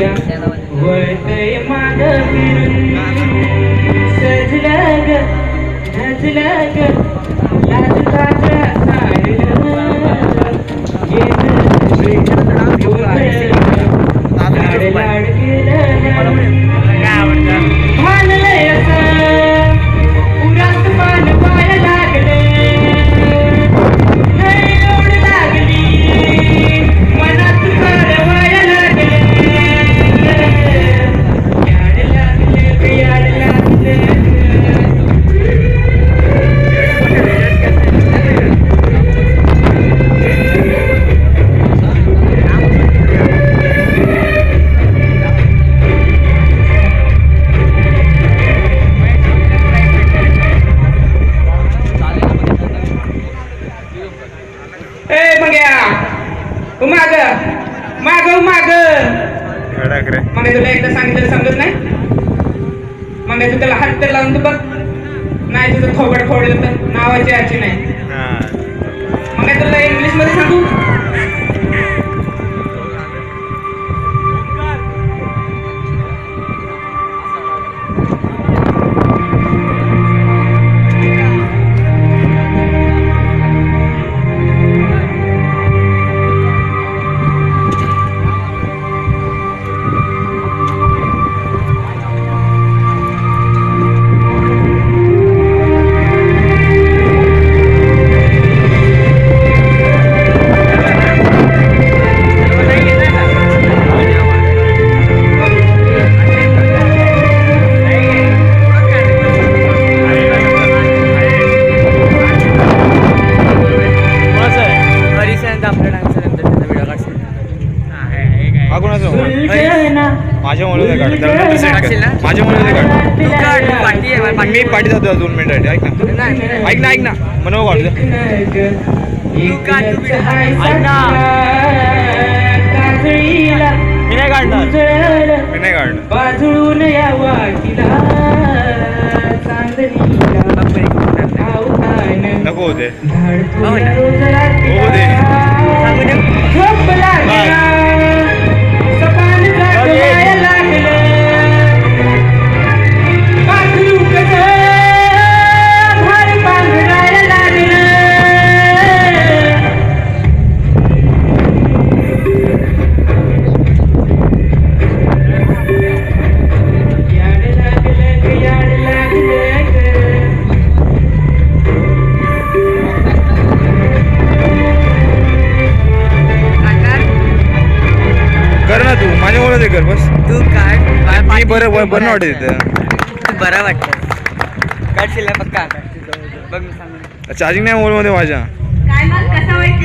या वळतय माग फिरून सजलं ग झजलं ग लाज काजळा साडलं लाड लाड केलं भानलंय असं उरात मान पाय लागले ओढ लागली मनात करवाय लागले याड लागले याड लागले माग माग माग मग तुला एकदा सांगितलं समजत नाही मग तू त्याला हात तर लावून तू बघ नाही तुझं थोबड फोडलं तर नावाची याची नाही मग तुला इंग्लिश मध्ये सांगू माझ्यामुळे मी पाठी जातो 2 मिनिट ऐक ना मनव काढू मी नाही काढणार बाजून या वाटीला नको होते कर बस तू काढ मी बरं वाटत तू बरं वाटतं काढशील पक्का बघ मी सांग चार्जिंग नाही मोबाईल मध्ये माझ्या काय मग कसा